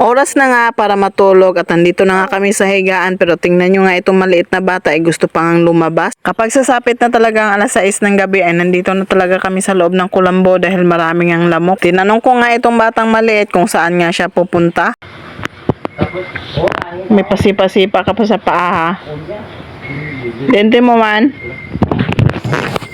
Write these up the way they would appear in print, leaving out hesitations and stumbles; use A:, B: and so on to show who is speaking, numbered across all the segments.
A: Oras na nga para matulog at nandito na nga kami sa higaan, pero tingnan nyo nga itong maliit na bata ay gusto pang lumabas. Kapag sasapit na talagang alas 6 ng gabi ay nandito na talaga kami sa loob ng kulambo dahil maraming ang lamok. Tinanong ko nga itong batang maliit kung saan nga siya pupunta. May pasipa-sipa ka pa sa paa ha. Dente mo man.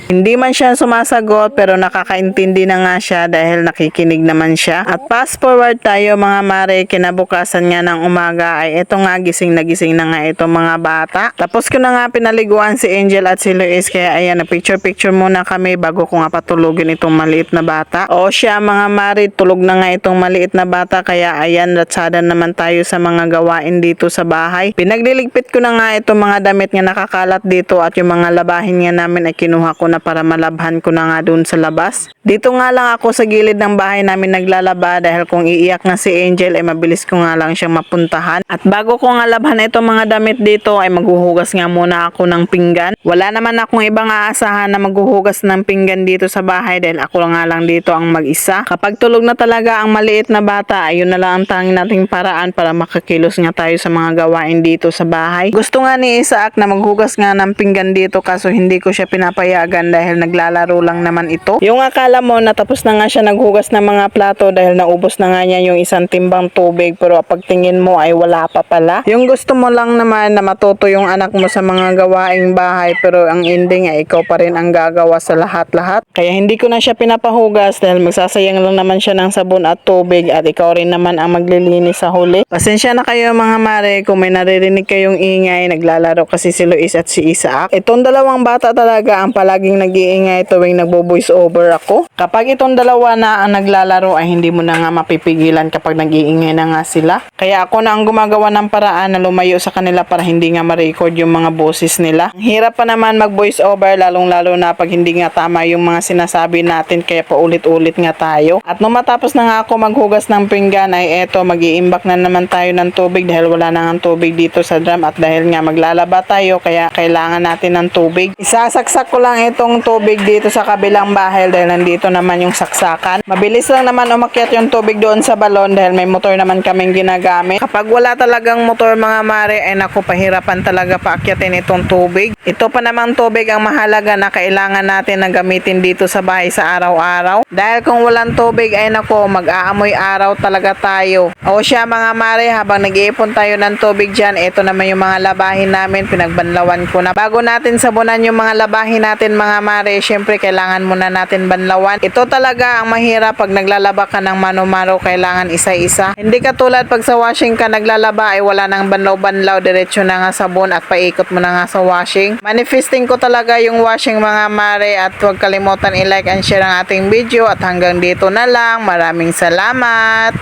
A: Hindi man siya sumasagot pero nakakaintindi na nga siya dahil nakikinig naman siya. At fast forward tayo mga mare, kinabukasan nga ng umaga ay eto nga gising na nga itong mga bata. Tapos ko na nga pinaliguan si Angel at si Luis kaya ayan na picture muna kami bago ko nga patulugin itong maliit na bata. O siya mga mare, tulog na nga itong maliit na bata kaya ayan ratsada naman tayo sa mga gawain dito sa bahay. Pinagliligpit ko na nga itong mga damit nga nakakalat dito at yung mga labahin nga namin ay kinuha ko na para malabhan ko na nga dun sa labas. Dito nga lang ako sa gilid ng bahay namin naglalaba dahil kung iiyak nga si Angel ay mabilis ko nga lang siyang mapuntahan. At bago ko nga labhan itong mga damit dito ay maghuhugas nga muna ako ng pinggan. Wala naman akong ibang aasahan na maghuhugas ng pinggan dito sa bahay dahil ako nga lang dito ang mag-isa. Kapag tulog na talaga ang maliit na bata, ayun na lang ang tanging nating paraan para makakilos nga tayo sa mga gawain dito sa bahay. Gusto nga ni Isaac na maghugas nga ng pinggan dito kaso hindi ko siya pinapayagan dahil naglalaro lang naman ito. Yung akala mo natapos na nga siya naghugas ng mga plato dahil naubos na nga niya yung isang timbang tubig pero pagtingin mo ay wala pa pala. Yung gusto mo lang naman na matuto yung anak mo sa mga gawaing bahay pero ang ending ay ikaw pa rin ang gagawa sa lahat-lahat. Kaya hindi ko na siya pinapahugas dahil magsasayang lang naman siya ng sabon at tubig at ikaw rin naman ang maglilinis sa huli. Pasensya na kayo mga mare kung may naririnig kayong ingay, naglalaro kasi si Luis at si Isaac. Itong dalawang bata talaga ang palaging nag-iingay tuwing nagbo-voice over ako. Kapag itong dalawa na ang naglalaro ay hindi mo na nga mapipigilan kapag nag-iingay na nga sila. Kaya ako na ang gumagawa ng paraan na lumayo sa kanila para hindi nga ma-record yung mga boses nila. Ang hirap pa naman mag-voice over lalong-lalo na pag hindi nga tama yung mga sinasabi natin kaya paulit-ulit nga tayo. At nung matapos na nga ako maghugas ng pinggan ay eto mag-iimbak na naman tayo ng tubig dahil wala na nga tubig dito sa drum at dahil nga maglalaba tayo kaya kailangan natin ng tubig. Isasaksak ko lang itong tubig dito sa kabilang bahay dahil nandito naman yung saksakan. Mabilis lang naman umakyat yung tubig doon sa balon dahil may motor naman kaming ginagamit. Kapag wala talagang motor mga mare ay naku pahirapan talaga paakyatin itong tubig. Ito pa namang tubig ang mahalaga na kailangan natin na gamitin dito sa bahay sa araw-araw. Dahil kung walang tubig ay naku mag-aamoy araw talaga tayo. O siya mga mare habang nag-iipon tayo ng tubig dyan, ito naman yung mga labahin namin pinagbanlawan ko na. Bago natin sabunan yung mga labahin natin mga mare, syempre kailangan muna natin banlawan. Ito talaga ang mahirap pag naglalaba ka ng mano-mano, kailangan isa-isa. Hindi katulad pag sa washing ka naglalaba ay wala nang banlaw-banlaw, diretso na nga sabon at paikot mo na nga sa washing. Manifesting ko talaga yung washing mga mare at huwag kalimutan i-like and share ang ating video at hanggang dito na lang. Maraming salamat!